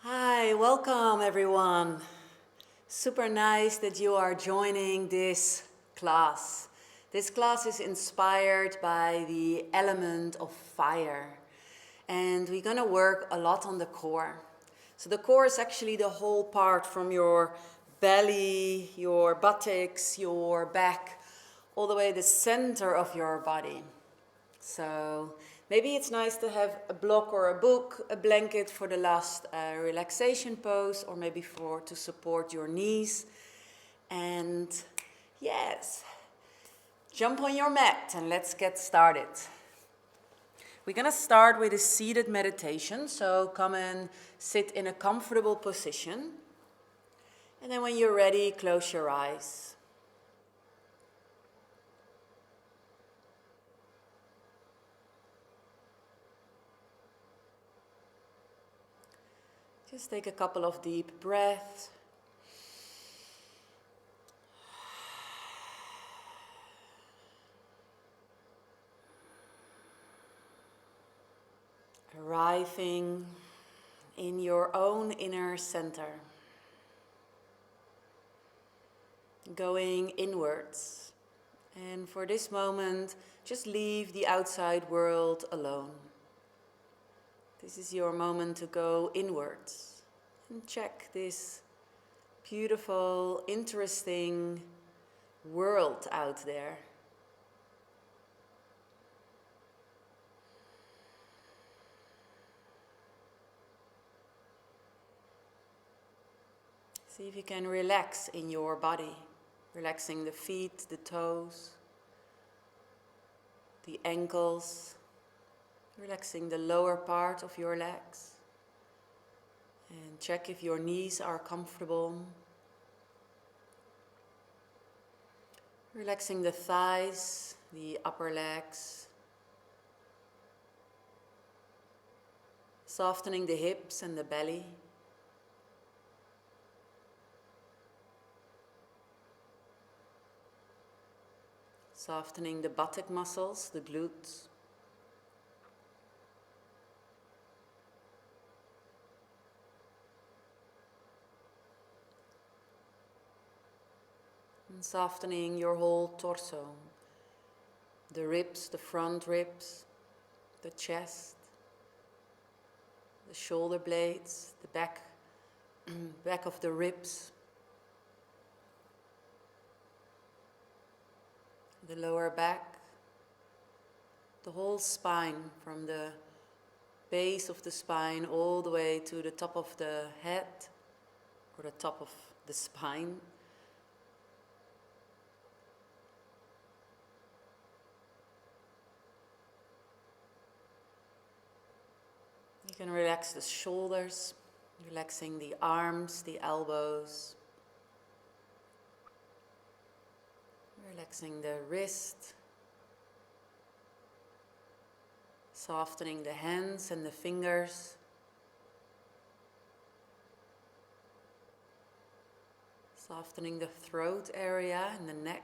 Hi, welcome everyone. Super nice that you are joining this class. This class is inspired by the element of fire. And we're going to work a lot on the core. So the core is actually the whole part from your belly, your buttocks, your back, all the way the center of your body. So maybe it's nice to have a block or a book, a blanket for the last relaxation pose, or maybe to support your knees. And yes, jump on your mat and let's get started. We're going to start with a seated meditation, so come and sit in a comfortable position. And then when you're ready, close your eyes. Just take a couple of deep breaths. Arriving in your own inner center. Going inwards. And for this moment, just leave the outside world alone. This is your moment to go inwards and check this beautiful, interesting world out there. See if you can relax in your body, relaxing the feet, the toes, the ankles, relaxing the lower part of your legs. And check if your knees are comfortable. Relaxing the thighs, the upper legs. Softening the hips and the belly. Softening the buttock muscles, the glutes. And softening your whole torso. The ribs, the front ribs, the chest, the shoulder blades, the back of the ribs. The lower back, the whole spine, from the base of the spine all the way to the top of the head, or the top of the spine. You can relax the shoulders, relaxing the arms, the elbows. Relaxing the wrist, softening the hands and the fingers, softening the throat area and the neck,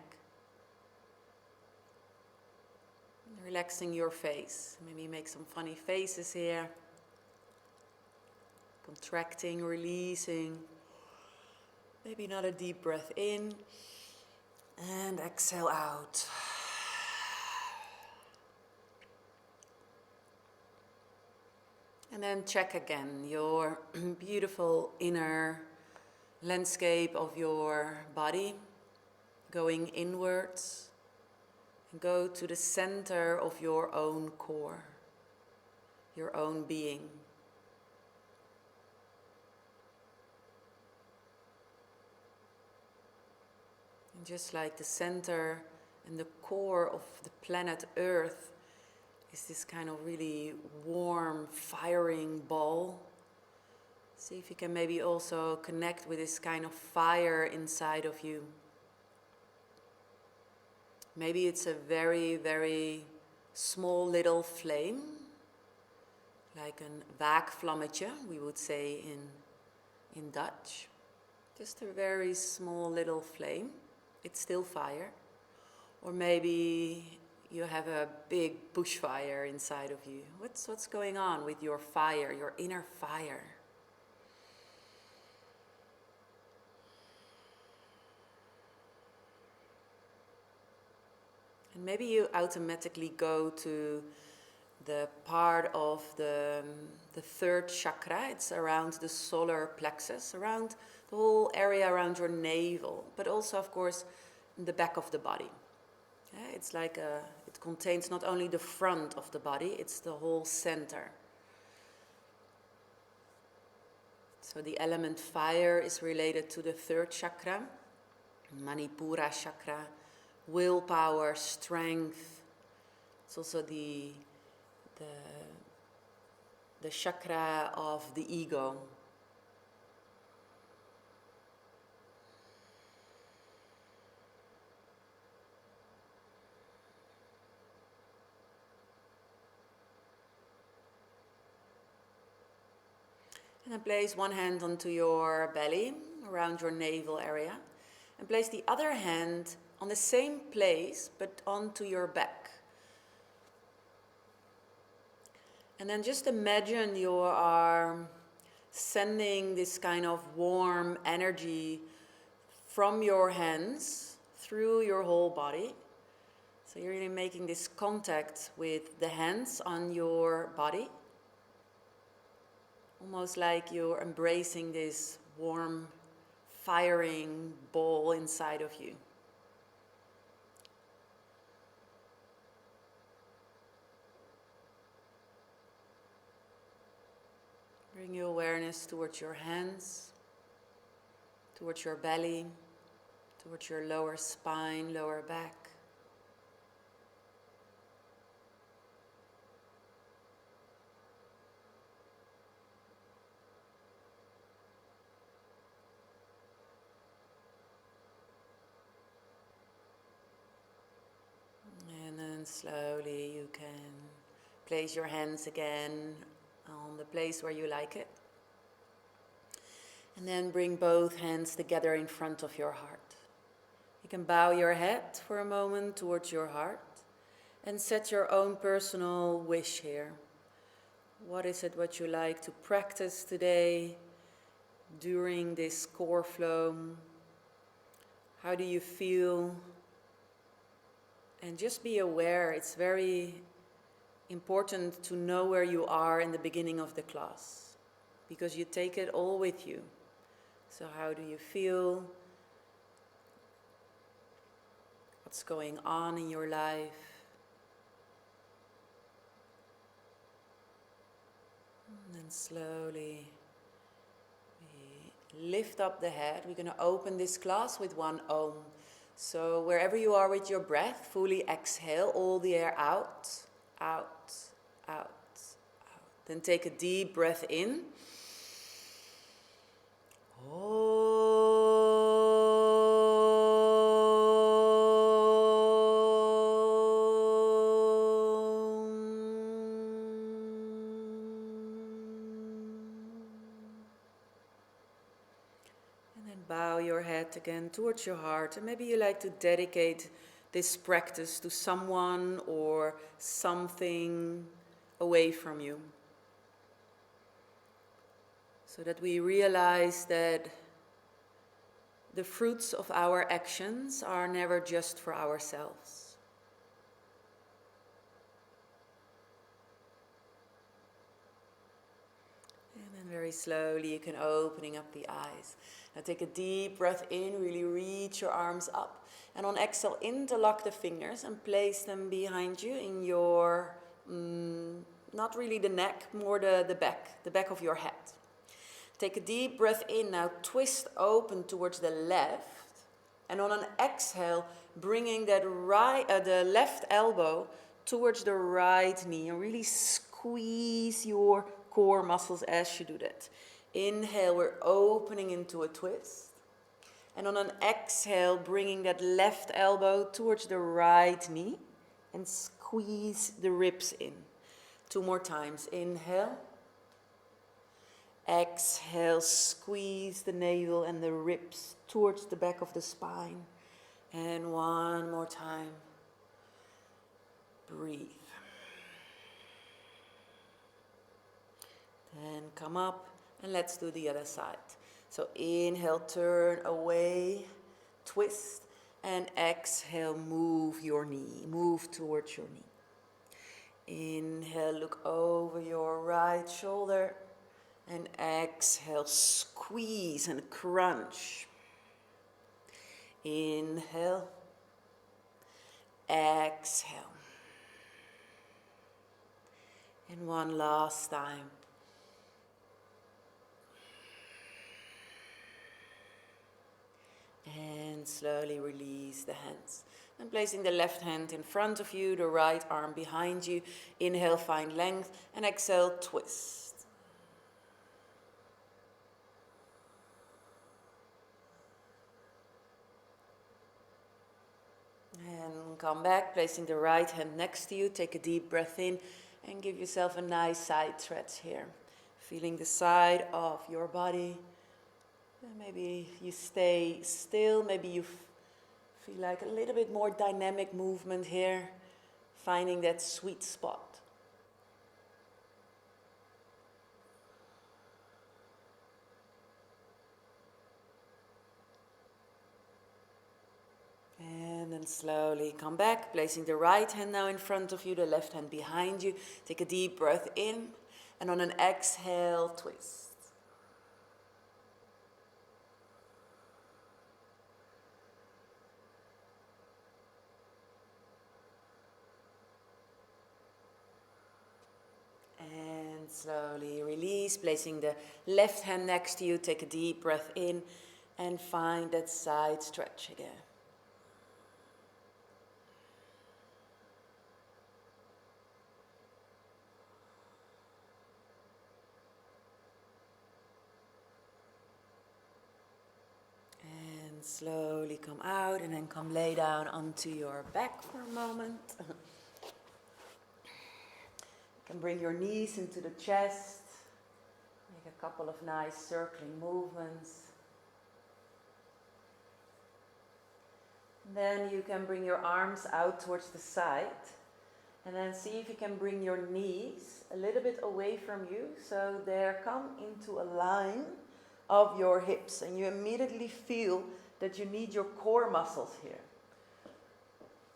relaxing your face. Maybe make some funny faces here, contracting, releasing, maybe another deep breath in. And exhale out. And then check again your beautiful inner landscape of your body, going inwards. And go to the center of your own core, your own being. Just like the center and the core of the planet Earth is this kind of really warm, firing ball. See if you can maybe also connect with this kind of fire inside of you. Maybe it's a very, very small little flame, like een waakvlammetje, we would say in Dutch. Just a very small little flame. It's still fire. Or maybe you have a big bushfire inside of you. What's going on with your fire, your inner fire? And maybe you automatically go to the part of the third chakra. It's around the solar plexus, around the whole area around your navel, but also, of course, the back of the body. Yeah, it's like it contains not only the front of the body, it's the whole center. So the element fire is related to the third chakra, Manipura chakra, willpower, strength. It's also the chakra of the ego. And then place one hand onto your belly, around your navel area, and place the other hand on the same place, but onto your back. And then just imagine you are sending this kind of warm energy from your hands through your whole body. So you're really making this contact with the hands on your body. Almost like you're embracing this warm, firing ball inside of you. Bring your awareness towards your hands, towards your belly, towards your lower spine, lower back. And then slowly you can place your hands again on the place where you like it. And then bring both hands together in front of your heart. You can bow your head for a moment towards your heart and set your own personal wish here. What is it what you like to practice today during this core flow? How do you feel? And just be aware, it's very important to know where you are in the beginning of the class, because you take it all with you. So how do you feel? What's going on in your life? And then slowly we lift up the head. We're going to open this class with one Om. So wherever you are with your breath, fully exhale all the air out, out, out, out. Then take a deep breath in. Bow your head again towards your heart, and maybe you like to dedicate this practice to someone or something away from you, so that we realize that the fruits of our actions are never just for ourselves. And then very slowly you can opening up the eyes. Now take a deep breath in, really reach your arms up. And on exhale, interlock the fingers and place them behind you in your, not really the neck, more the back of your head. Take a deep breath in, now twist open towards the left. And on an exhale, bringing that the left elbow towards the right knee. And really squeeze your core muscles as you do that. Inhale, we're opening into a twist. And on an exhale, bringing that left elbow towards the right knee and squeeze the ribs in. 2 more times. Inhale. Exhale, squeeze the navel and the ribs towards the back of the spine. And 1 more time. Breathe. Then come up. And let's do the other side. So inhale, turn away, twist. And exhale, move your knee, move towards your knee. Inhale, look over your right shoulder. And exhale, squeeze and crunch. Inhale. Exhale. And one last time. And slowly release the hands. And placing the left hand in front of you, the right arm behind you. Inhale, find length. And exhale, twist. And come back, placing the right hand next to you. Take a deep breath in and give yourself a nice side stretch here. Feeling the side of your body. And maybe you stay still, maybe you feel like a little bit more dynamic movement here. Finding that sweet spot. And then slowly come back, placing the right hand now in front of you, the left hand behind you. Take a deep breath in, and on an exhale, twist. And slowly release, placing the left hand next to you. Take a deep breath in, and find that side stretch again. Slowly come out and then come lay down onto your back for a moment. You can bring your knees into the chest. Make a couple of nice circling movements. Then you can bring your arms out towards the side. And then see if you can bring your knees a little bit away from you. So they come into a line of your hips. And you immediately feel that you need your core muscles here.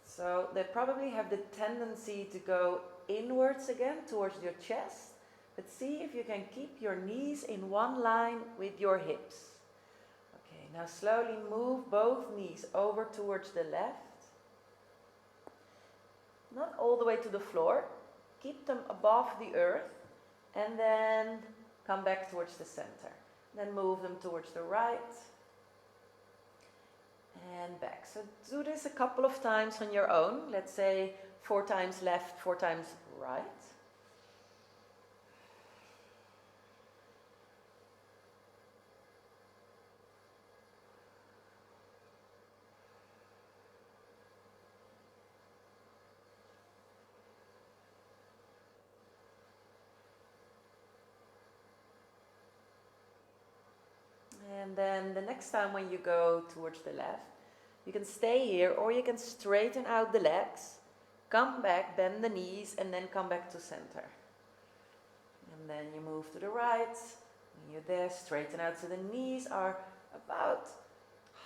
So they probably have the tendency to go inwards again towards your chest, but see if you can keep your knees in one line with your hips. Okay, now slowly move both knees over towards the left. Not all the way to the floor. Keep them above the earth and then come back towards the center. Then move them towards the right. And back. So do this a couple of times on your own. Let's say 4 times left, 4 times right. And then the next time when you go towards the left, you can stay here or you can straighten out the legs, come back, bend the knees, and then come back to center. And then you move to the right, when you're there, straighten out so the knees are about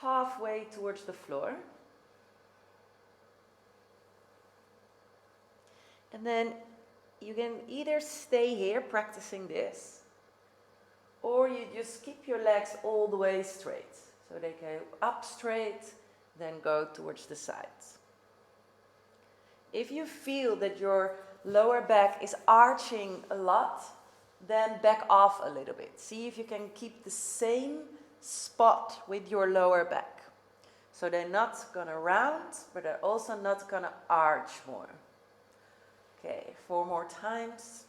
halfway towards the floor. And then you can either stay here practicing this, or you just keep your legs all the way straight. So they go up straight, then go towards the sides. If you feel that your lower back is arching a lot, then back off a little bit. See if you can keep the same spot with your lower back. So they're not gonna round, but they're also not gonna arch more. Okay, 4 more times.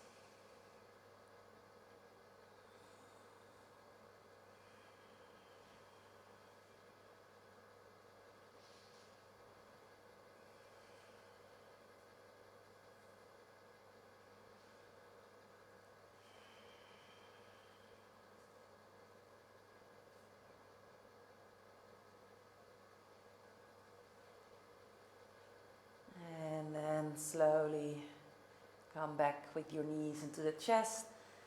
Slowly come back with your knees into the chest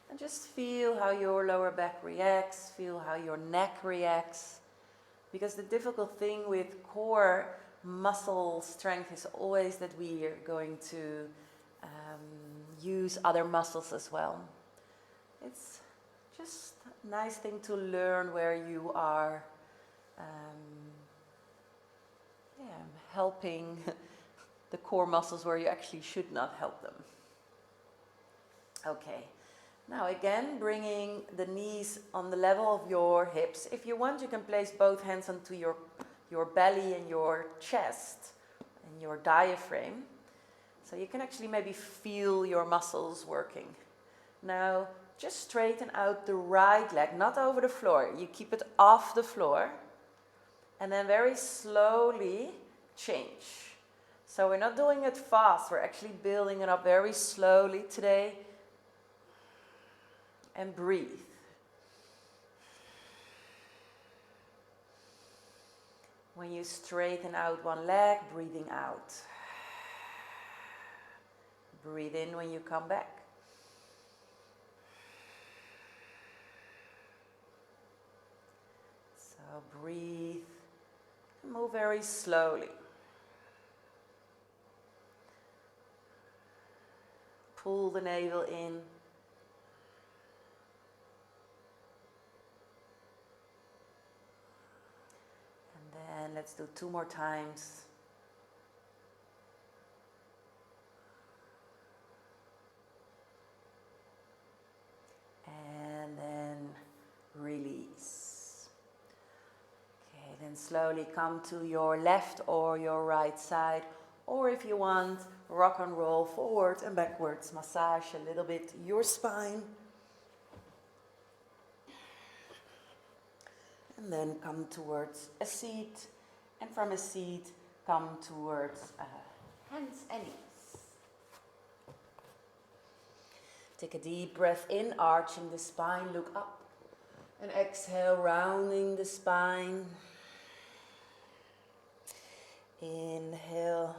and just feel how your lower back reacts, feel how your neck reacts. Because the difficult thing with core muscle strength is always that we are going to use other muscles as well. It's just a nice thing to learn where you are helping the core muscles where you actually should not help them. Okay, now again bringing the knees on the level of your hips. If you want, you can place both hands onto your belly and your chest and your diaphragm. So you can actually maybe feel your muscles working. Now just straighten out the right leg, not over the floor. You keep it off the floor. And then very slowly change. So we're not doing it fast. We're actually building it up very slowly today. And breathe. When you straighten out one leg, breathing out. Breathe in when you come back. So breathe and move very slowly. Pull the navel in. And let's do 2 more times. And then release. Okay, then slowly come to your left or your right side. Or if you want, rock and roll forward and backwards. Massage a little bit your spine. And then come towards a seat. And from a seat, come towards hands and knees. Take a deep breath in, arching the spine, look up. And exhale, rounding the spine. Inhale.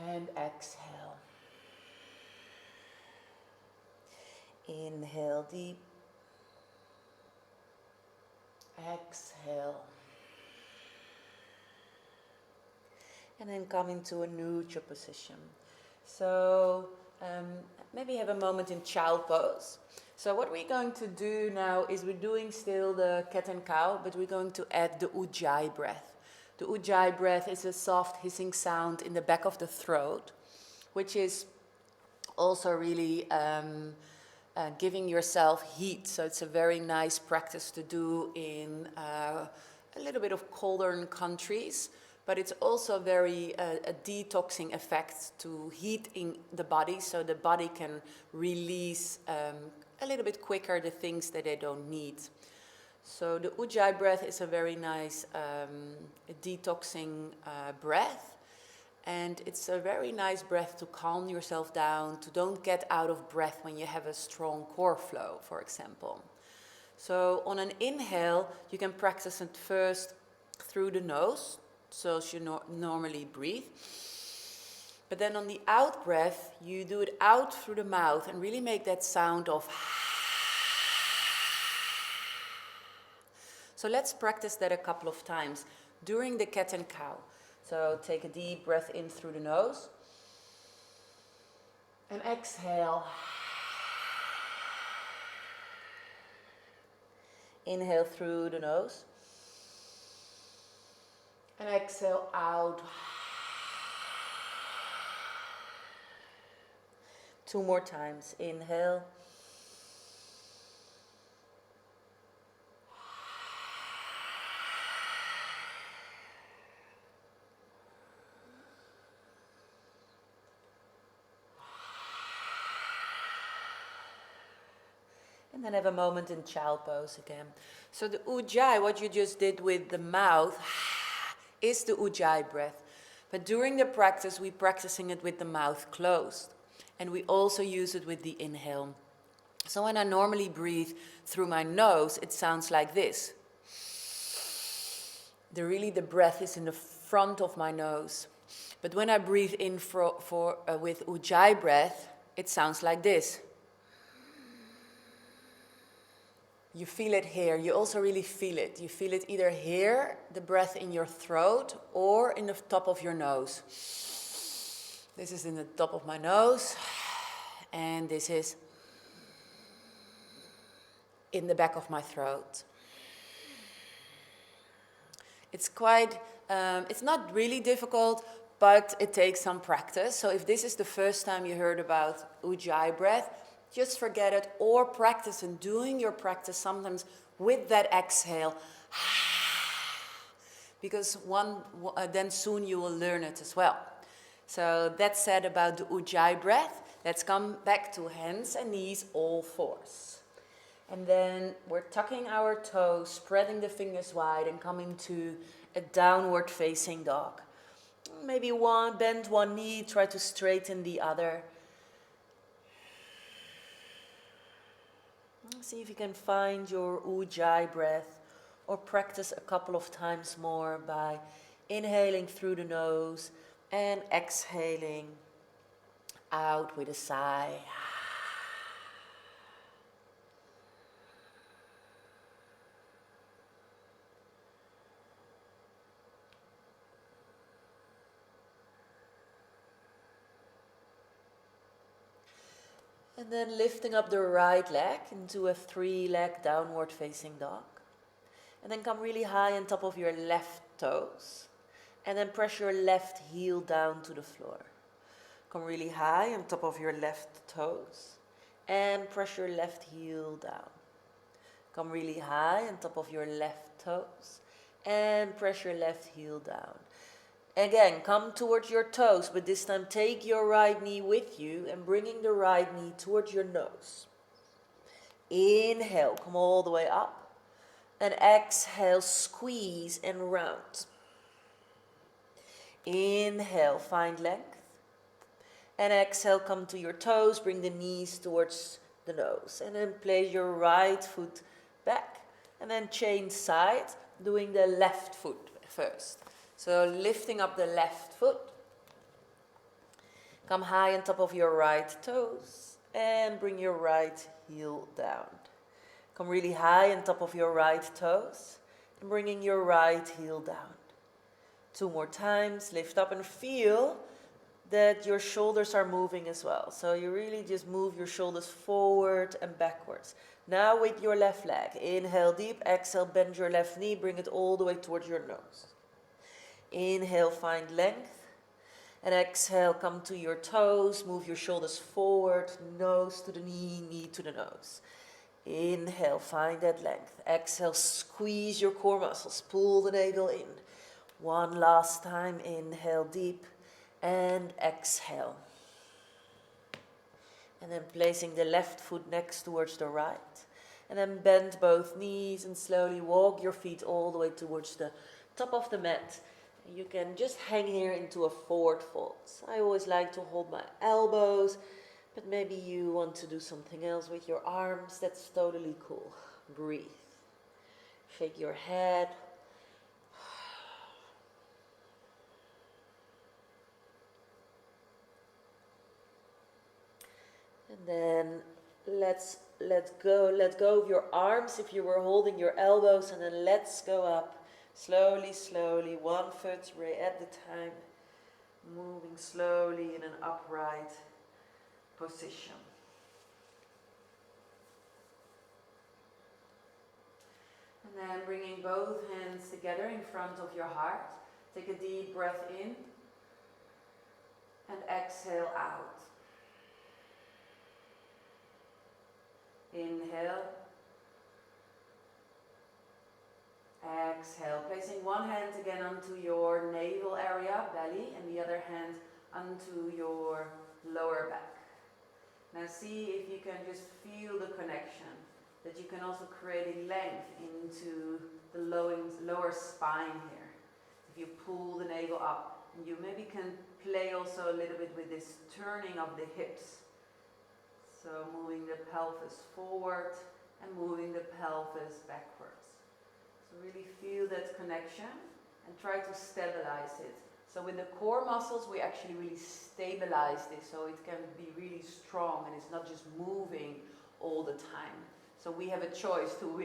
And exhale. Inhale deep. Exhale. And then come into a neutral position. So maybe have a moment in child pose. So what we're going to do now is we're doing still the cat and cow, but we're going to add the ujjayi breath. The ujjayi breath is a soft hissing sound in the back of the throat, which is also really giving yourself heat. So it's a very nice practice to do in a little bit of colder countries, but it's also very a detoxing effect to heat in the body, so the body can release a little bit quicker the things that they don't need. So the ujjayi breath is a very nice detoxing breath. And it's a very nice breath to calm yourself down, to don't get out of breath when you have a strong core flow, for example. So on an inhale, you can practice it first through the nose, so as you normally breathe. But then on the out breath, you do it out through the mouth and really make that sound of. So let's practice that a couple of times during the cat and cow. So take a deep breath in through the nose. And exhale. Inhale through the nose. And exhale out. 2 more times. Inhale. And then have a moment in child pose again. So the ujjayi, what you just did with the mouth, is the ujjayi breath. But during the practice, we're practicing it with the mouth closed. And we also use it with the inhale. So when I normally breathe through my nose, it sounds like this. The breath is in the front of my nose. But when I breathe in with ujjayi breath, it sounds like this. You feel it here. You also really feel it. You feel it either here, the breath in your throat, or in the top of your nose. This is in the top of my nose, and this is in the back of my throat. It's quite, it's not really difficult, but it takes some practice. So if this is the first time you heard about Ujjayi breath, just forget it, or practice, and doing your practice sometimes with that exhale, because then soon you will learn it as well. So that's said about the Ujjayi breath. Let's come back to hands and knees, all fours. And then we're tucking our toes, spreading the fingers wide, and coming to a downward facing dog. Maybe bend one knee, try to straighten the other. See if you can find your Ujjayi breath, or practice a couple of times more by inhaling through the nose and exhaling out with a sigh. And then lifting up the right leg into a 3-leg downward facing dog. And then come really high on top of your left toes. And then press your left heel down to the floor. Come really high on top of your left toes. And press your left heel down. Come really high on top of your left toes. And press your left heel down. Again, come towards your toes, but this time take your right knee with you and bringing the right knee towards your nose. Inhale, come all the way up. And exhale, squeeze and round. Inhale, find length. And exhale, come to your toes, bring the knees towards the nose. And then place your right foot back. And then change side, doing the left foot first. So lifting up the left foot. Come high on top of your right toes. And bring your right heel down. Come really high on top of your right toes. And bringing your right heel down. 2 more times. Lift up and feel that your shoulders are moving as well. So you really just move your shoulders forward and backwards. Now with your left leg. Inhale deep. Exhale, bend your left knee. Bring it all the way towards your nose. Inhale, find length. And exhale, come to your toes. Move your shoulders forward. Nose to the knee, knee to the nose. Inhale, find that length. Exhale, squeeze your core muscles. Pull the navel in. One last time. Inhale deep. And exhale. And then placing the left foot next towards the right. And then bend both knees and slowly walk your feet all the way towards the top of the mat. You can just hang here into a forward fold. I always like to hold my elbows, but maybe you want to do something else with your arms. That's totally cool. Breathe. Shake your head. And then let go of your arms if you were holding your elbows, and then let's go up. Slowly, slowly, 1 vertebrae at a time, moving slowly in an upright position. And then bringing both hands together in front of your heart. Take a deep breath in and exhale out. Inhale. Exhale, placing one hand again onto your navel area, belly, and the other hand onto your lower back. Now see if you can just feel the connection, that you can also create a length into the lower spine here. If you pull the navel up, and you maybe can play also a little bit with this turning of the hips. So moving the pelvis forward and moving the pelvis backwards. Really feel that connection and try to stabilize it. So with the core muscles, we actually really stabilize this so it can be really strong and it's not just moving all the time. So we have a choice to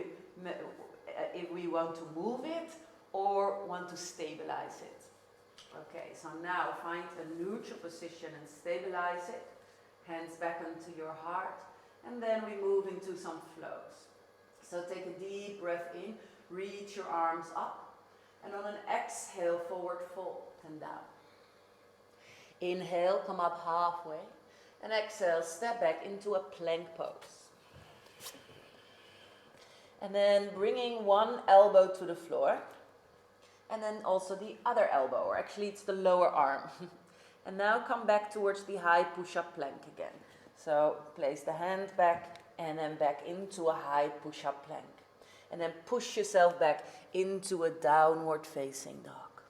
if we want to move it or want to stabilize it. Okay, so now find a neutral position and stabilize it. Hands back onto your heart. And then we move into some flows. So take a deep breath in, reach your arms up. And on an exhale, forward fold and down. Inhale, come up halfway. And exhale, step back into a plank pose. And then bringing one elbow to the floor. And then also the other elbow, or actually it's the lower arm. And now come back towards the high push-up plank again. So place the hand back and then back into a high push-up plank. And then push yourself back into a downward facing dog.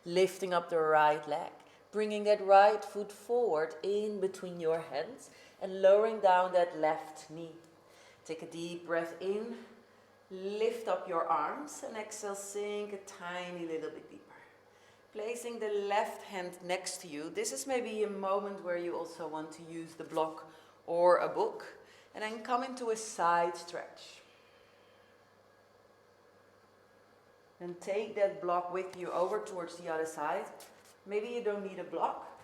Lifting up the right leg, bringing that right foot forward in between your hands and lowering down that left knee. Take a deep breath in, lift up your arms and exhale, sink a tiny little bit deeper. Placing the left hand next to you. This is maybe a moment where you also want to use the block or a book. And then come into a side stretch. And take that block with you over towards the other side. Maybe you don't need a block,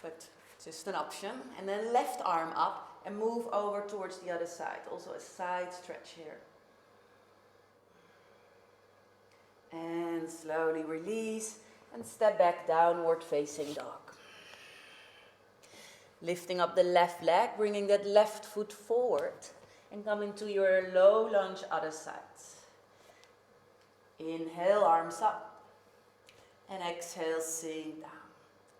but just an option. And then left arm up and move over towards the other side. Also a side stretch here. And slowly release and step back, downward facing dog. Lifting up the left leg, bringing that left foot forward and come into your low lunge other side. Inhale, arms up. And exhale, sink down.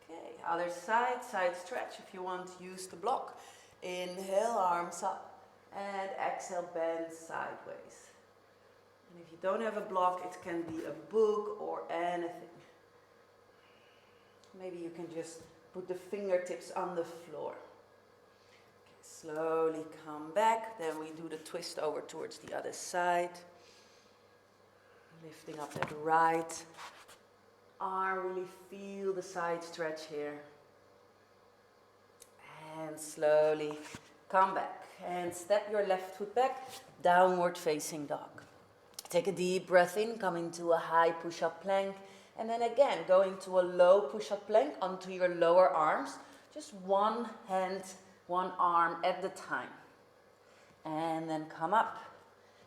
Okay, other side, side stretch. If you want to use the block. Inhale, arms up. And exhale, bend sideways. And if you don't have a block, it can be a book or anything. Maybe you can just put the fingertips on the floor. Okay, slowly come back. Then we do the twist over towards the other side. Lifting up that right arm. Really feel the side stretch here. And slowly come back. And step your left foot back. Downward facing dog. Take a deep breath in. Come into a high push-up plank. And then again, go into a low push-up plank onto your lower arms. Just one hand, one arm at the time. And then come up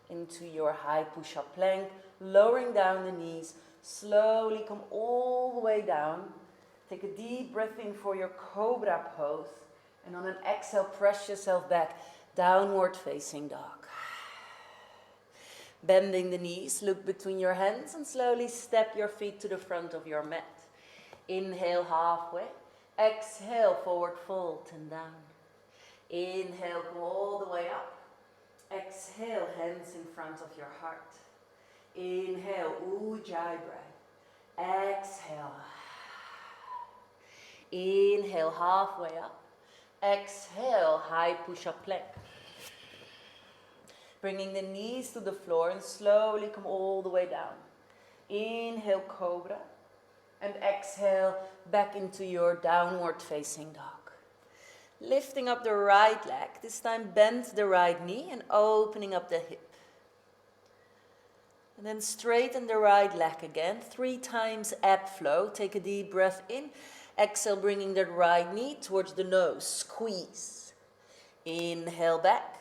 into your high push-up plank, lowering down the knees. Slowly come all the way down. Take a deep breath in for your cobra pose. And on an exhale, press yourself back, downward facing dog. Bending the knees, look between your hands and slowly step your feet to the front of your mat. Inhale halfway. Exhale, forward fold and down. Inhale, come all the way up. Exhale, hands in front of your heart. Inhale, Ujjayi breath. Exhale. Inhale, halfway up. Exhale, high push-up plank. Bringing the knees to the floor and slowly come all the way down. Inhale, cobra. And exhale, back into your downward facing dog. Lifting up the right leg. This time bend the right knee and opening up the hip. And then straighten the right leg again. 3 times ab flow. Take a deep breath in. Exhale, bringing that right knee towards the nose. Squeeze. Inhale back.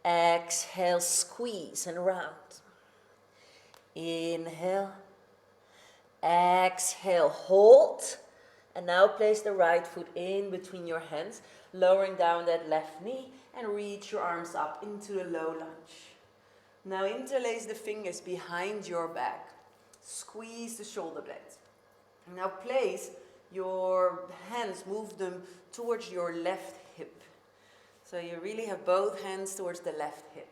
Exhale, squeeze and round. Inhale. Exhale, hold. And now place the right foot in between your hands, lowering down that left knee and reach your arms up into the low lunge. Now interlace the fingers behind your back. Squeeze the shoulder blades. Now place your hands, move them towards your left hip. So you really have both hands towards the left hip.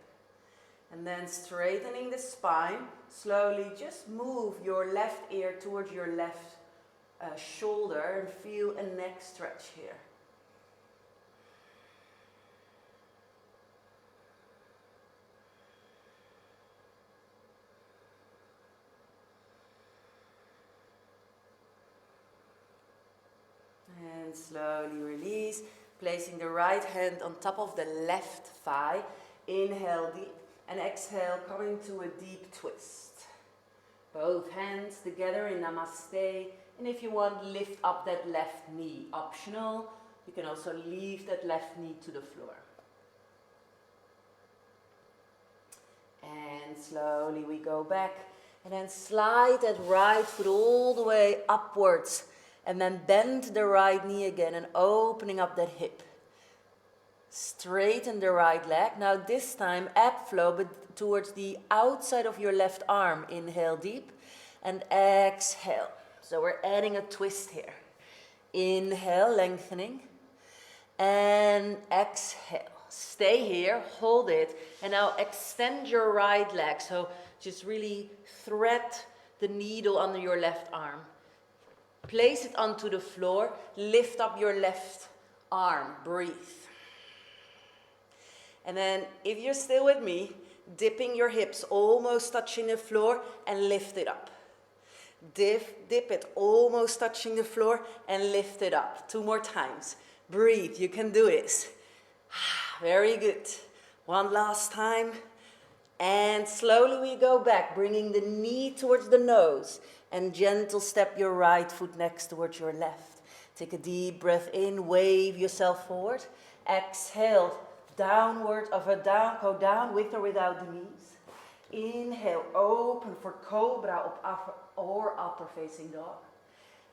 And then straightening the spine, slowly just move your left ear towards your left shoulder and feel a neck stretch here. And slowly release, placing the right hand on top of the left thigh Inhale deep, and exhale, coming to a deep twist. Both hands together in Namaste, and if you want, lift up that left knee. Optional, you can also leave that left knee to the floor. And slowly we go back, and then slide that right foot all the way upwards, and then bend the right knee again and opening up that hip. Straighten the right leg. Now this time ab flow, but towards the outside of your left arm. Inhale deep and exhale. So we're adding a twist here. Inhale, lengthening, and exhale. Stay here, hold it, and now extend your right leg. So just really thread the needle under your left arm. Place it onto the floor, lift up your left arm, breathe. And then, if you're still with me, dipping your hips almost touching the floor and lift it up. Dip it almost touching the floor and lift it up. 2 more times. Breathe, you can do this. Very good. One last time. And slowly we go back, bringing the knee towards the nose. And gentle step your right foot next towards your left. Take a deep breath in, wave yourself forward. Exhale, downward, go down with or without the knees. Inhale, open for cobra or upper facing dog.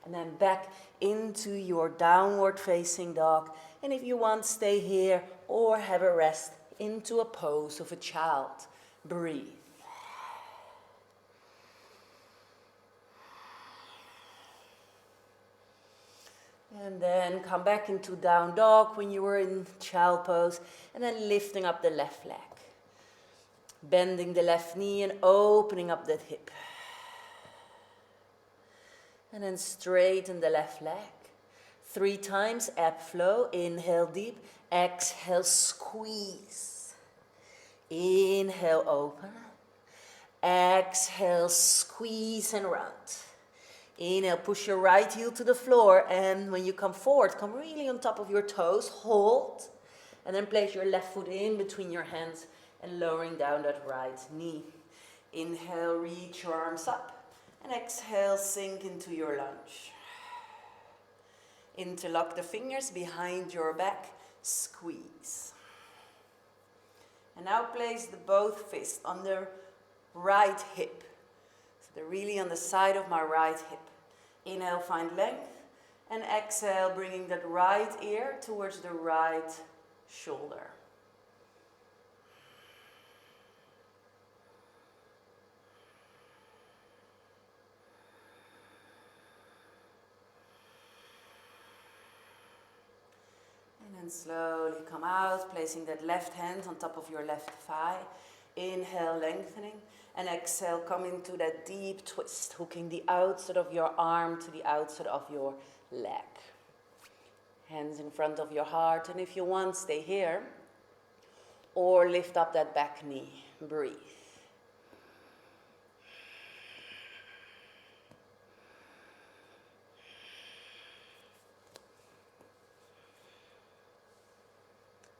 And then back into your downward facing dog. And if you want, stay here or have a rest into a pose of a child. Breathe. And then come back into down dog when you were in child pose. And then lifting up the left leg. Bending the left knee and opening up that hip. And then straighten the left leg. 3 times ab flow. Inhale deep. Exhale, squeeze. Inhale, open. Exhale, squeeze and round. Inhale, push your right heel to the floor. And when you come forward, come really on top of your toes. Hold. And then place your left foot in between your hands and lowering down that right knee. Inhale, reach your arms up. And exhale, sink into your lunge. Interlock the fingers behind your back. Squeeze. And now place both fists on the right hip. So they're really on the side of my right hip. Inhale, find length. And exhale, bringing that right ear towards the right shoulder. And slowly come out, placing that left hand on top of your left thigh. Inhale, lengthening. And exhale, come into that deep twist, hooking the outside of your arm to the outside of your leg. Hands in front of your heart. And if you want, stay here. Or lift up that back knee. Breathe.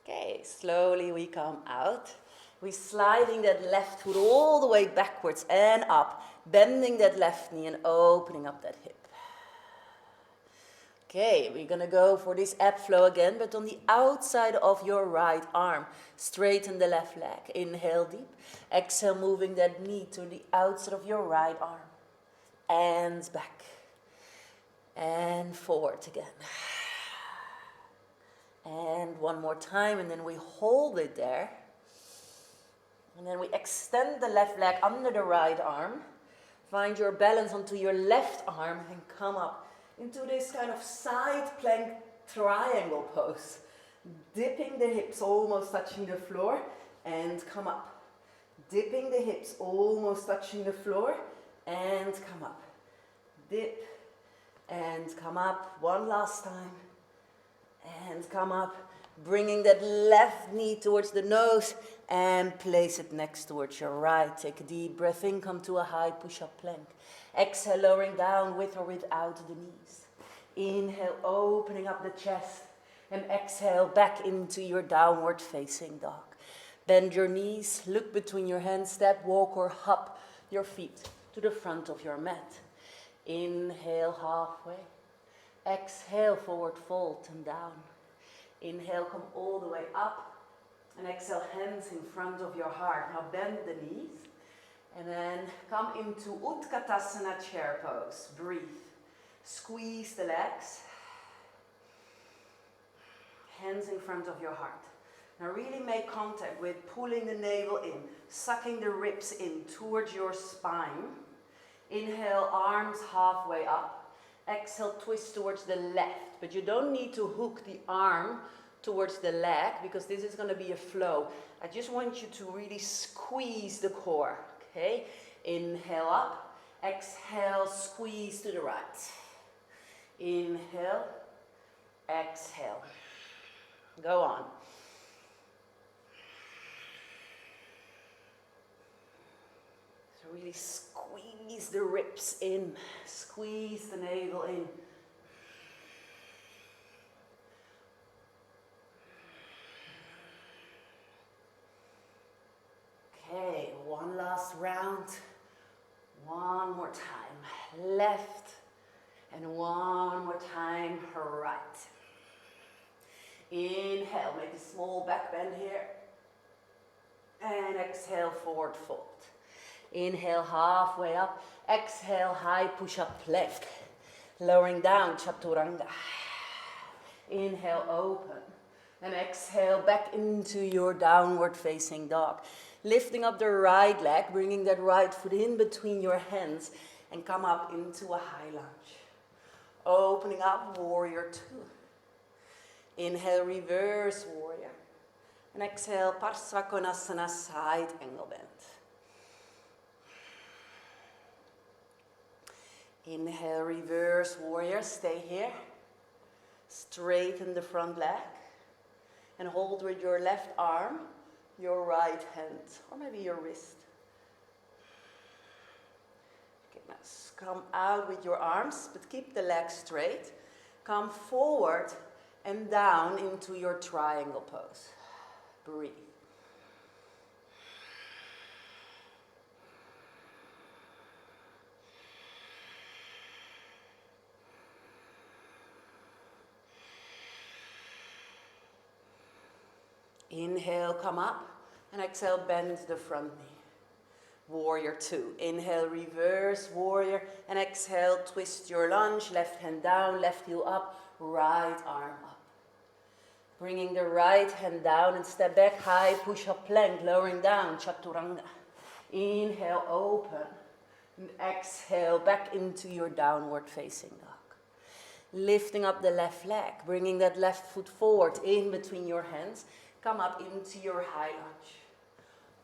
Okay, slowly we come out. We're sliding that left foot all the way backwards and up, bending that left knee and opening up that hip. Okay, we're gonna go for this ab flow again, but on the outside of your right arm. Straighten the left leg. Inhale deep. Exhale, moving that knee to the outside of your right arm. And back. And forward again. And one more time, and then we hold it there. And then we extend the left leg under the right arm. Find your balance onto your left arm and come up into this kind of side plank triangle pose. Dipping the hips, almost touching the floor, and come up. Dipping the hips, almost touching the floor, and come up. Dip, and come up. One last time. And come up, bringing that left knee towards the nose and place it next towards your right. Take a deep breath in, come to a high push-up plank. Exhale, lowering down with or without the knees. Inhale, opening up the chest. And exhale, back into your downward facing dog. Bend your knees, look between your hands, step, walk or hop your feet to the front of your mat. Inhale halfway. Exhale, forward fold and down. Inhale, come all the way up. And exhale, hands in front of your heart. Now bend the knees. And then come into Utkatasana chair pose. Breathe. Squeeze the legs. Hands in front of your heart. Now really make contact with pulling the navel in, sucking the ribs in towards your spine. Inhale, arms halfway up. Exhale, twist towards the left. But you don't need to hook the arm towards the leg because this is going to be a flow. I just want you to really squeeze the core. Okay? Inhale up. Exhale, squeeze to the right. Inhale. Exhale. Go on. So really squeeze the ribs in. Squeeze the navel in. Okay, one last round. One more time. Left. And one more time. Right. Inhale, make a small back bend here. And exhale, forward fold. Inhale, halfway up. Exhale, high push-up plank. Lowering down, chaturanga. Inhale, open. And exhale, back into your downward facing dog. Lifting up the right leg, bringing that right foot in between your hands. And come up into a high lunge. Opening up, warrior two. Inhale, reverse warrior. And exhale, Parsva Konasana, side angle bend. Inhale, reverse warrior. Stay here. Straighten the front leg. And hold with your left arm, your right hand, or maybe your wrist. Okay, now come out with your arms, but keep the legs straight. Come forward and down into your triangle pose. Breathe. Inhale, come up, and exhale, bend the front knee. Warrior two. Inhale, reverse warrior, and exhale, twist your lunge, left hand down, left heel up, right arm up. Bringing the right hand down and step back, high push-up plank, lowering down, chaturanga. Inhale, open, and exhale, back into your downward facing dog. Lifting up the left leg, bringing that left foot forward in between your hands. Come up into your high lunge.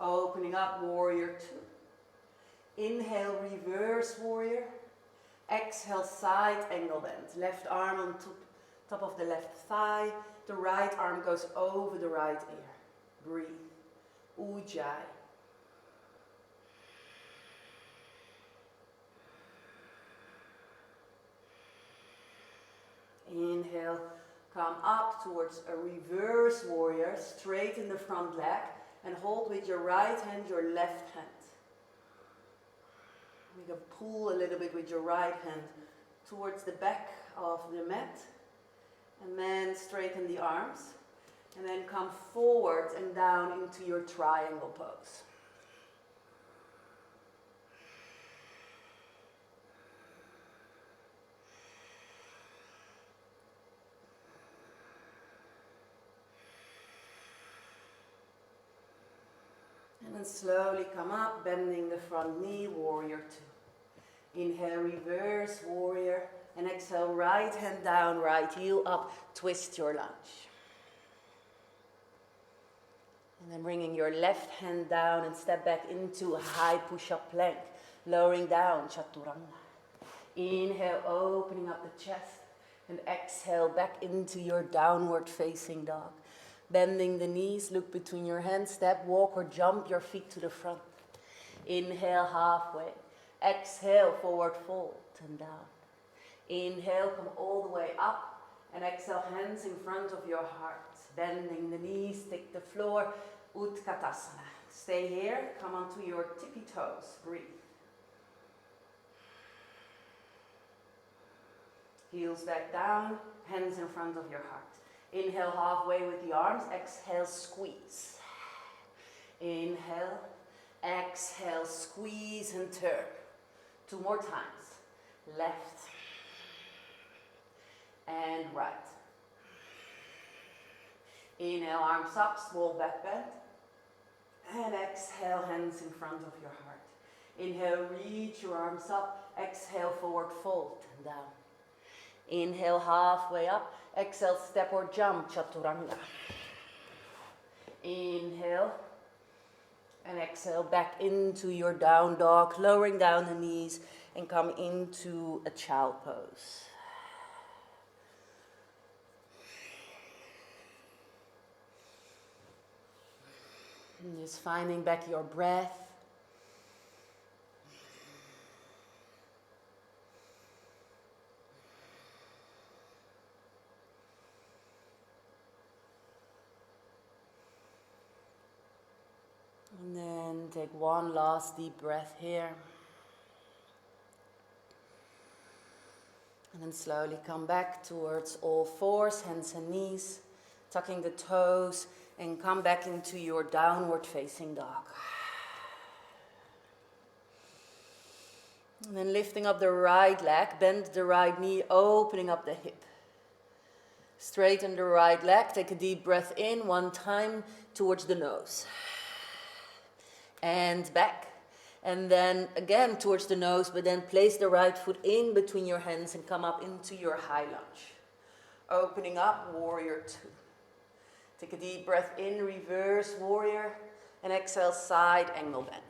Opening up, warrior two. Inhale, reverse warrior. Exhale, side angle bend. Left arm on top of the left thigh. The right arm goes over the right ear. Breathe. Ujjayi. Inhale, come up towards a reverse warrior. Straighten the front leg and hold with your right hand your left hand. You can pull a little bit with your right hand towards the back of the mat. And then straighten the arms. And then come forward and down into your triangle pose. And then slowly come up, bending the front knee, warrior two. Inhale, reverse warrior. And exhale, right hand down, right heel up, twist your lunge. And then bringing your left hand down and step back into a high push-up plank, lowering down, chaturanga. Inhale, opening up the chest, and exhale, back into your downward facing dog. Bending the knees, look between your hands, step, walk or jump your feet to the front. Inhale, halfway. Exhale, forward fold and down. Inhale, come all the way up, and exhale, hands in front of your heart. Bending the knees, stick the floor, Utkatasana. Stay here, come onto your tippy toes, breathe. Heels back down, hands in front of your heart. Inhale halfway with the arms, exhale, squeeze. Inhale, exhale, squeeze and turn. 2 more times. Left and right. Inhale, arms up, small back bend. And exhale, hands in front of your heart. Inhale, reach your arms up. Exhale, forward fold and down. Inhale, halfway up. Exhale, step or jump, chaturanga. Inhale. And exhale, back into your down dog, lowering down the knees and come into a child pose. And just finding back your breath. And then take one last deep breath here. And then slowly come back towards all fours, hands and knees, tucking the toes, and come back into your downward facing dog. And then lifting up the right leg, bend the right knee, opening up the hip. Straighten the right leg, take a deep breath in, 1 time towards the nose. And back. And then again towards the nose, but then place the right foot in between your hands and come up into your high lunge. Opening up, warrior 2. Take a deep breath in, reverse warrior, and exhale, side angle bend.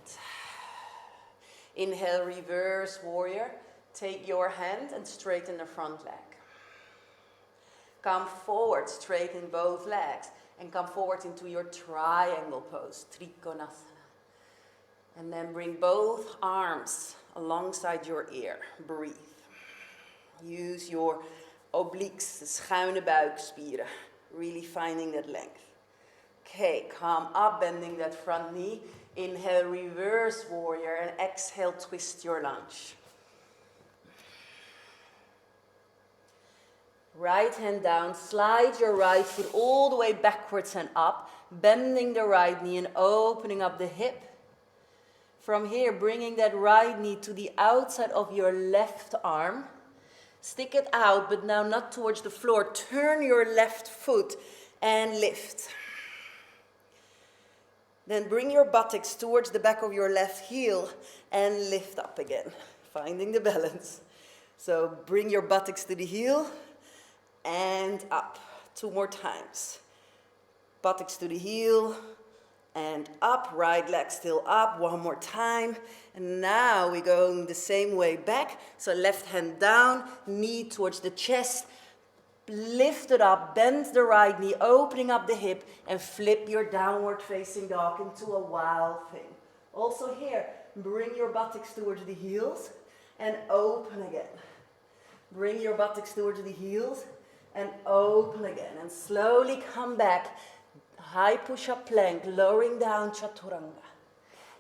Inhale, reverse warrior. Take your hand and straighten the front leg. Come forward, straighten both legs, and come forward into your triangle pose, Trikonasana. And then bring both arms alongside your ear. Breathe. Use your obliques, de schuine buikspieren. Really finding that length. Okay, come up, bending that front knee. Inhale, reverse warrior, and exhale, twist your lunge. Right hand down, slide your right foot all the way backwards and up, bending the right knee and opening up the hip. From here, bringing that right knee to the outside of your left arm. Stick it out, but now not towards the floor. Turn your left foot and lift. Then bring your buttocks towards the back of your left heel and lift up again, finding the balance. So bring your buttocks to the heel and up. 2 more times. Buttocks to the heel and up, right leg still up, 1 more time. And now we're going the same way back. So left hand down, knee towards the chest, lift it up, bend the right knee, opening up the hip, and flip your downward facing dog into a wild thing. Also here, bring your buttocks towards the heels and open again. Bring your buttocks towards the heels and open again. And slowly come back. High push-up plank, lowering down chaturanga.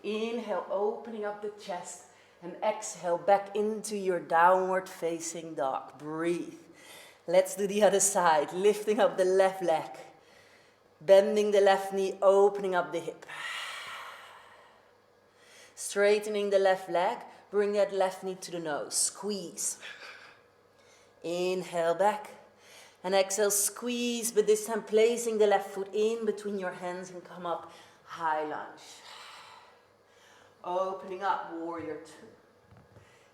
Inhale, opening up the chest, and exhale back into your downward facing dog. Breathe. Let's do the other side, lifting up the left leg, bending the left knee, opening up the hip. Straightening the left leg, bring that left knee to the nose, squeeze. Inhale back. And exhale, squeeze, but this time placing the left foot in between your hands and come up, high lunge. Opening up, warrior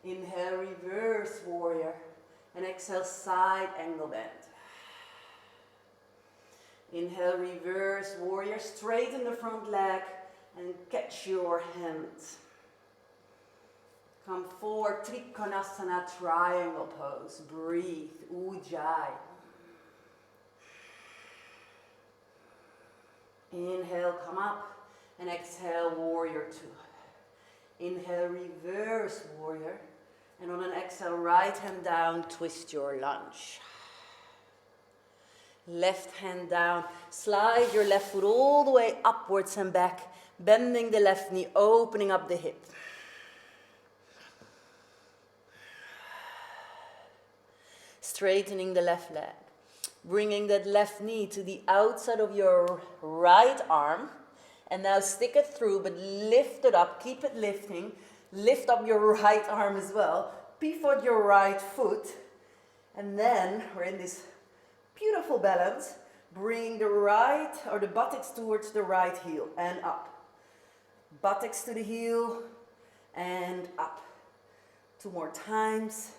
2. Inhale, reverse warrior. And exhale, side angle bend. Inhale, reverse warrior. Straighten the front leg and catch your hands. Come forward, Trikonasana, triangle pose. Breathe, Ujjayi. Inhale, come up, and exhale, warrior 2. Inhale, reverse warrior, and on an exhale, right hand down, twist your lunge. Left hand down. Slide your left foot all the way upwards and back. Bending the left knee, opening up the hip. Straightening the left leg. Bringing that left knee to the outside of your right arm. And now stick it through, but lift it up. Keep it lifting. Lift up your right arm as well. Pivot your right foot. And then we're in this beautiful balance. Bring the right or the buttocks towards the right heel and up. Buttocks to the heel and up. 2 more times.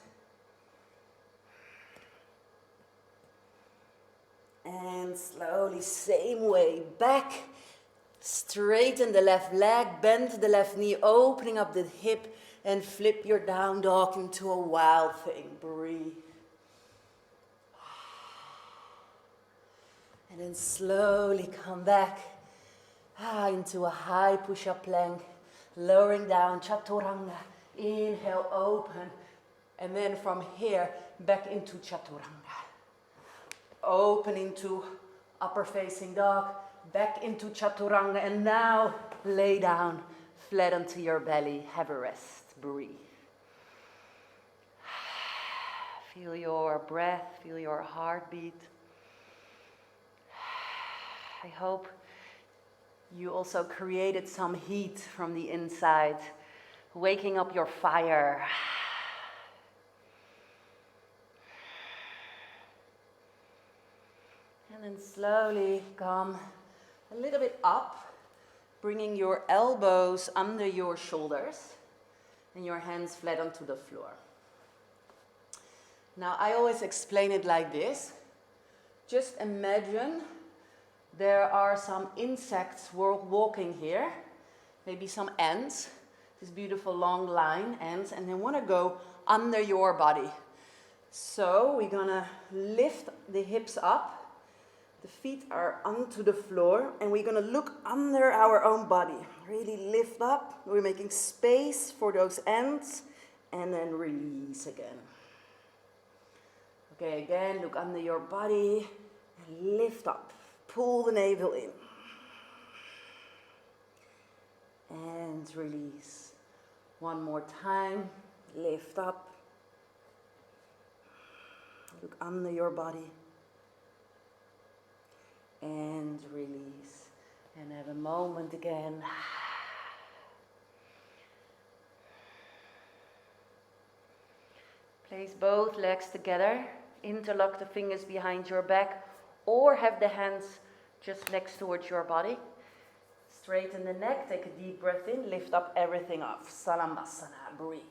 And slowly, same way, back. Straighten the left leg, bend the left knee, opening up the hip, and flip your down dog into a wild thing. Breathe. And then slowly come back into a high push-up plank, lowering down, chaturanga. Inhale, open, and then from here, back into chaturanga. Open into upper facing dog, back into chaturanga, and now lay down, flat onto your belly, have a rest, breathe. Feel your breath, feel your heartbeat. I hope you also created some heat from the inside, waking up your fire. And then slowly come a little bit up, bringing your elbows under your shoulders and your hands flat onto the floor. Now, I always explain it like this. Just imagine there are some insects walking here, maybe some ants, this beautiful long line, ants, and they want to go under your body. So we're gonna lift the hips up, the feet are onto the floor, and we're gonna look under our own body. Really lift up, we're making space for those ants, and then release again. Okay, again, look under your body, and lift up. Pull the navel in. And release. One more time. Lift up. Look under your body. And release. And have a moment again. Place both legs together. Interlock the fingers behind your back. Or have the hands just next towards your body. Straighten the neck, take a deep breath in, lift up everything off. Salamasana, breathe.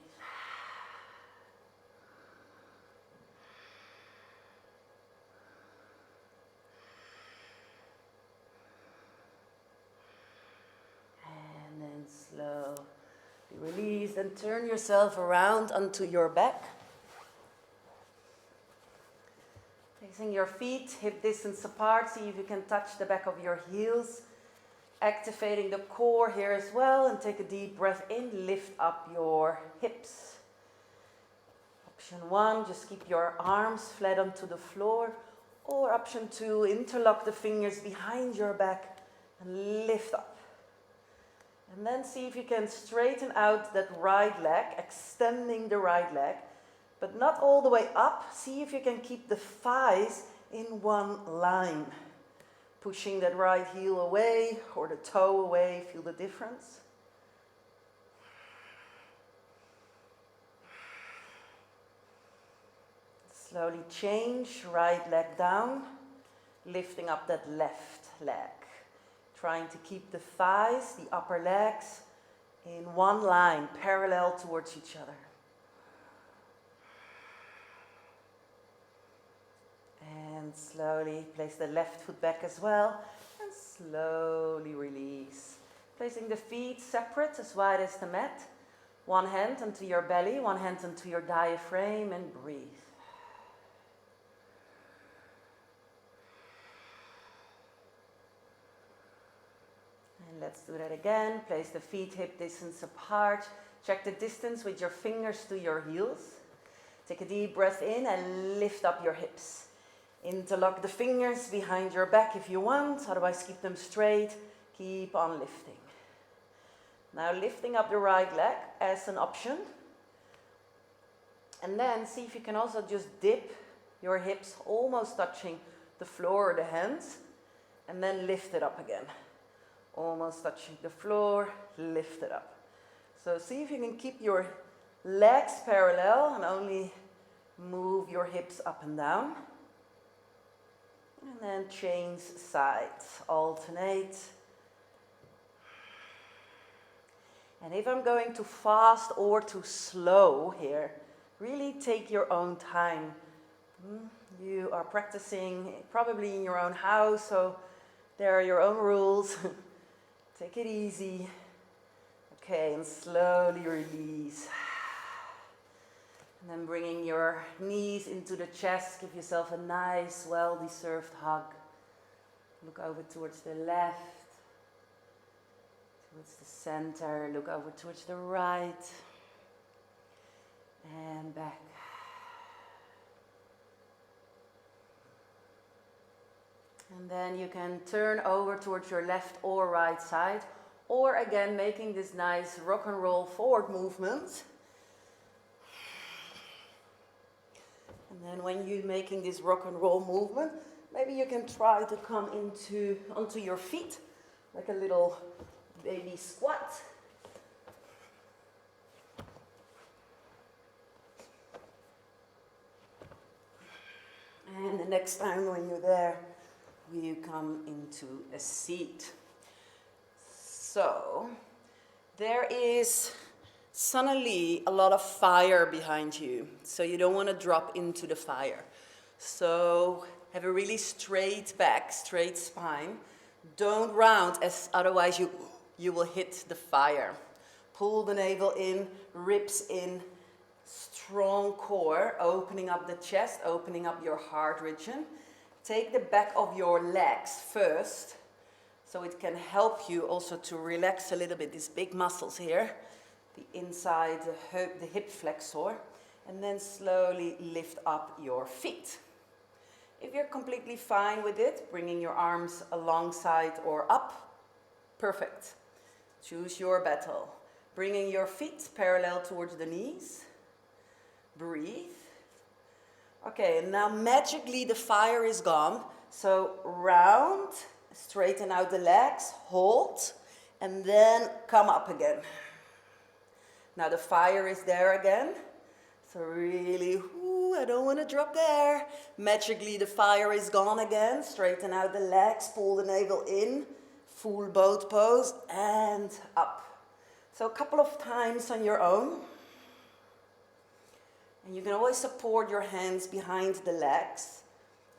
And then slowly release and turn yourself around onto your back. Placing your feet hip distance apart, see if you can touch the back of your heels. Activating the core here as well, and take a deep breath in, lift up your hips. Option 1, just keep your arms flat onto the floor. Or option 2, interlock the fingers behind your back and lift up. And then see if you can straighten out that right leg, extending the right leg. But not all the way up. See if you can keep the thighs in one line. Pushing that right heel away or the toe away. Feel the difference. Slowly change, right leg down. Lifting up that left leg. Trying to keep the thighs, the upper legs, in one line, parallel towards each other. And slowly place the left foot back as well. And slowly release. Placing the feet separate, as wide as the mat. One hand onto your belly, one hand onto your diaphragm, and breathe. And let's do that again. Place the feet hip distance apart. Check the distance with your fingers to your heels. Take a deep breath in and lift up your hips. Interlock the fingers behind your back if you want, otherwise keep them straight. Keep on lifting. Now lifting up the right leg as an option. And then see if you can also just dip your hips almost touching the floor or the hands. And then lift it up again. Almost touching the floor, lift it up. So see if you can keep your legs parallel and only move your hips up and down. And then change sides, alternate. And if I'm going too fast or too slow here, really take your own time. You are practicing probably in your own house, so there are your own rules. Take it easy. Okay, and slowly release. And then bringing your knees into the chest, give yourself a nice, well-deserved hug. Look over towards the left, towards the center, look over towards the right, and back. And then you can turn over towards your left or right side, or again making this nice rock and roll forward movement. And then when you're making this rock and roll movement, maybe you can try to come onto your feet, like a little baby squat. And the next time when you're there, you come into a seat. So, there is suddenly a lot of fire behind you, so you don't want to drop into the fire. So have a really straight back, straight spine. Don't round, as otherwise you will hit the fire. Pull the navel in, ribs in, strong core, opening up the chest, opening up your heart region. Take the back of your legs first, so it can help you also to relax a little bit, these big muscles here. The inside, the hip flexor, and then slowly lift up your feet. If you're completely fine with it, bringing your arms alongside or up, perfect. Choose your battle. Bringing your feet parallel towards the knees. Breathe. Okay, and now magically the fire is gone. So round, straighten out the legs, hold, and then come up again. Now the fire is there again, so really, I don't want to drop there. Magically the fire is gone again, straighten out the legs, pull the navel in, full boat pose, and up. So a couple of times on your own. And you can always support your hands behind the legs,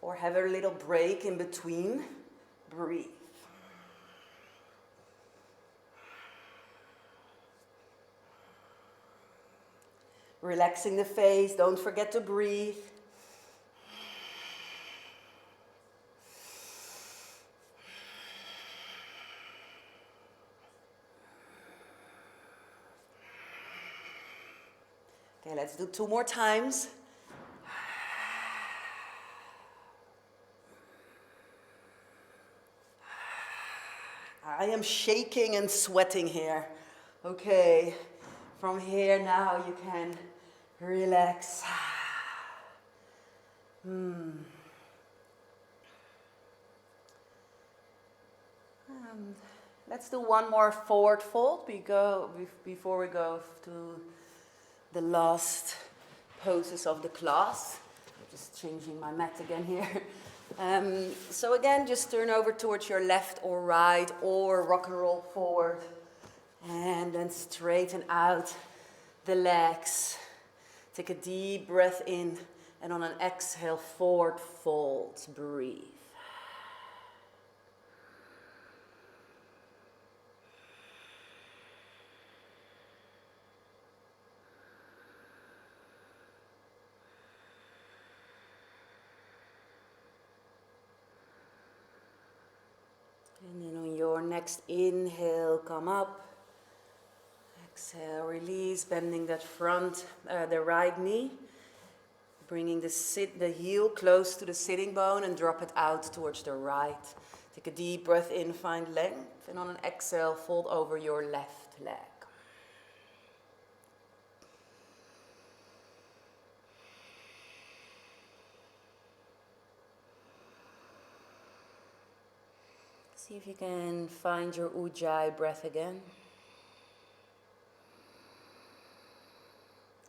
or have a little break in between. Breathe. Relaxing the face, don't forget to breathe. Okay, let's do 2 more times. I am shaking and sweating here. Okay, from here now you can relax. Let's do one more forward fold before we go to the last poses of the class. I'm just changing my mat again here. So again, just turn over towards your left or right, or rock and roll forward. And then straighten out the legs. Take a deep breath in, and on an exhale, forward fold. Breathe. And then on your next inhale, come up. Exhale, release, bending that front, the right knee. Bringing the heel close to the sitting bone and drop it out towards the right. Take a deep breath in, find length, and on an exhale, fold over your left leg. See if you can find your Ujjayi breath again.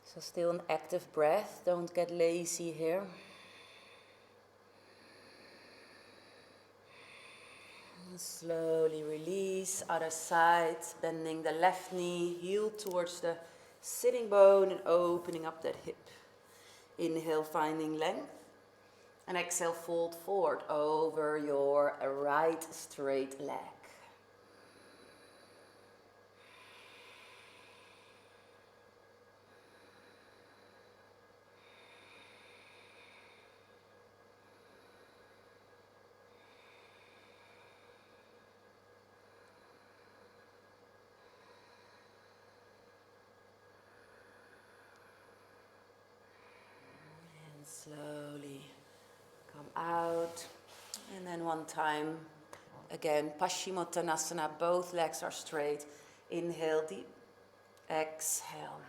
So still an active breath, don't get lazy here. And slowly release, other side, bending the left knee, heel towards the sitting bone and opening up that hip. Inhale, finding length. And exhale, fold forward over your right straight leg. And slowly come out, and then one time, again, Paschimottanasana, both legs are straight. Inhale deep, exhale.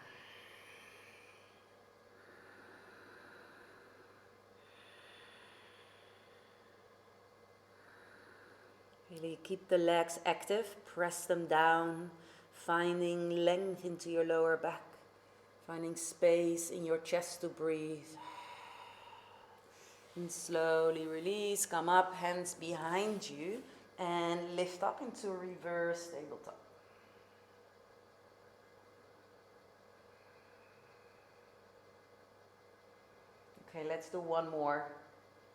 Really keep the legs active, press them down, finding length into your lower back, finding space in your chest to breathe. And slowly release, come up, hands behind you, and lift up into reverse tabletop. Okay, let's do one more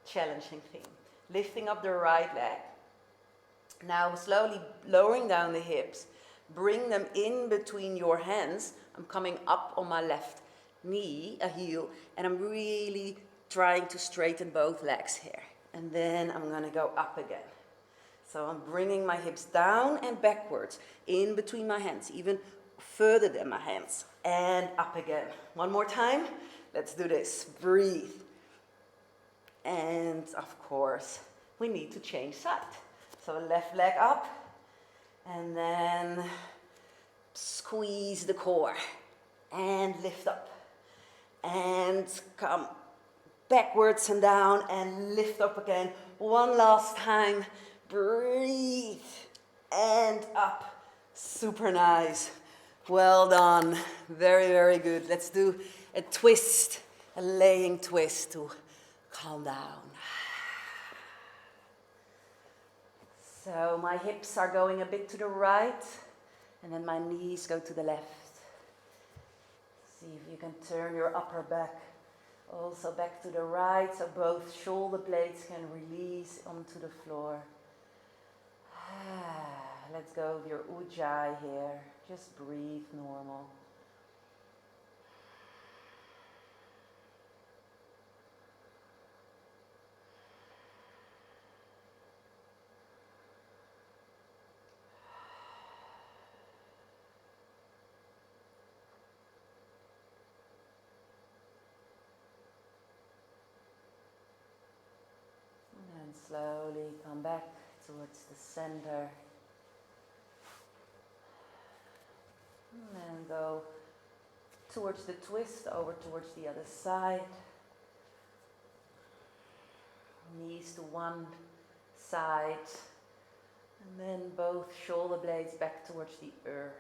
challenging thing. Lifting up the right leg. Now slowly lowering down the hips. Bring them in between your hands. I'm coming up on my left knee, a heel, and I'm really trying to straighten both legs here. And then I'm going to go up again. So I'm bringing my hips down and backwards, in between my hands, even further than my hands. And up again. One more time. Let's do this. Breathe. And of course, we need to change side. So left leg up. And then squeeze the core. And lift up. And come backwards and down and lift up again. One last time. Breathe. And up. Super nice. Well done. Very, very good. Let's do a twist, a laying twist to calm down. So my hips are going a bit to the right, and then my knees go to the left. See if you can turn your upper back also back to the right, so both shoulder blades can release onto the floor. Let's go with your Ujjayi here. Just breathe normal. And slowly come back towards the center. And then go towards the twist, over towards the other side. Knees to one side. And then both shoulder blades back towards the earth.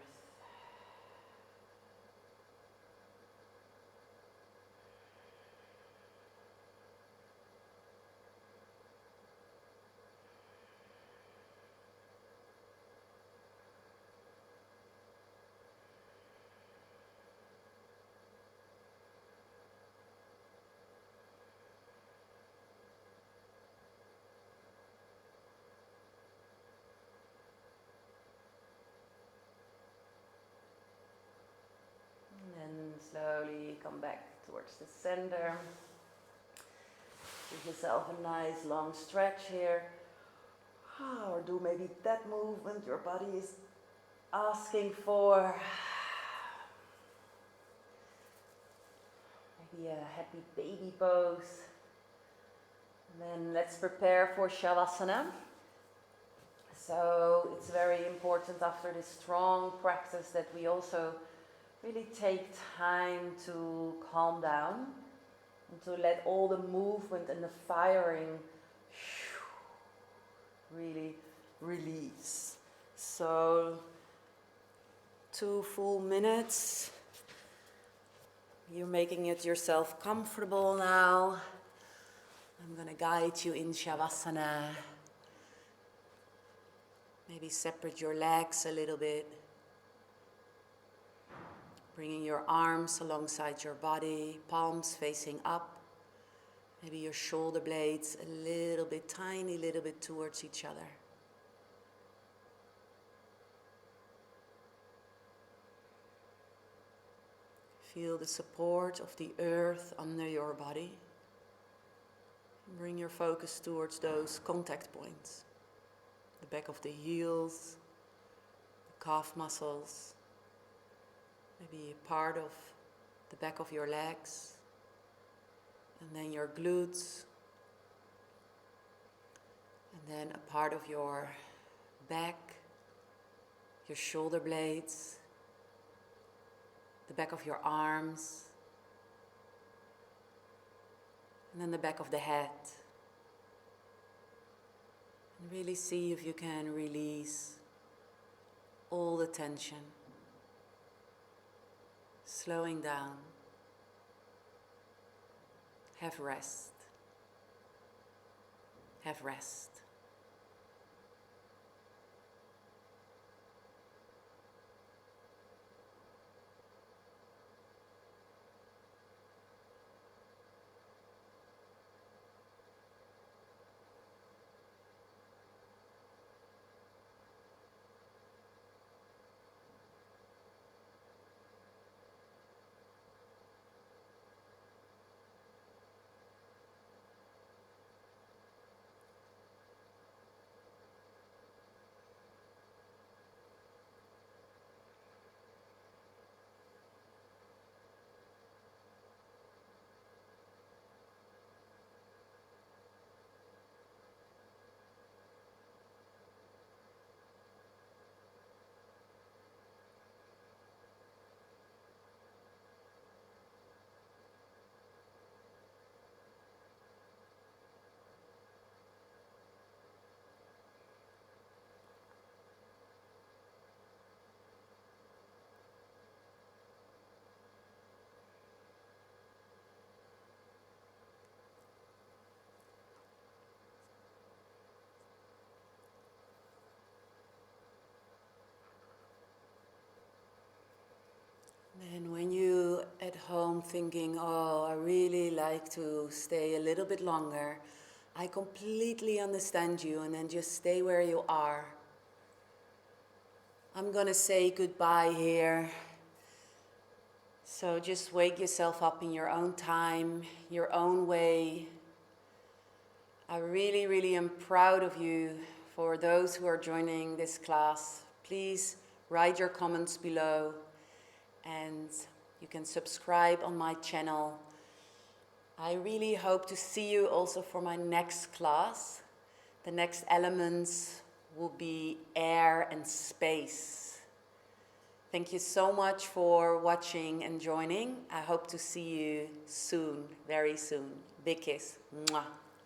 Slowly come back towards the center. Give yourself a nice long stretch here. Or do maybe that movement your body is asking for. maybe a happy baby pose. And then let's prepare for Shavasana. So it's very important after this strong practice that we also really take time to calm down and to let all the movement and the firing really release. So 2 full minutes. You're making it yourself comfortable now. I'm going to guide you in Shavasana. Maybe separate your legs a little bit. Bringing your arms alongside your body, palms facing up. Maybe your shoulder blades a little bit, tiny little bit towards each other. Feel the support of the earth under your body. Bring your focus towards those contact points. The back of the heels, the calf muscles, maybe a part of the back of your legs, and then your glutes, and then a part of your back, your shoulder blades, the back of your arms, and then the back of the head. And really see if you can release all the tension. Slowing down. Have rest. Have rest. And when you at home thinking, oh, I really like to stay a little bit longer, I completely understand you, and then just stay where you are. I'm gonna say goodbye here. So just wake yourself up in your own time, your own way. I really, really am proud of you. For those who are joining this class, please write your comments below. And you can subscribe on my channel. I really hope to see you also for my next class. The next elements will be air and space. Thank you so much for watching and joining. I hope to see you soon, very soon. Big kiss. Mwah.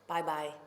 Bye bye.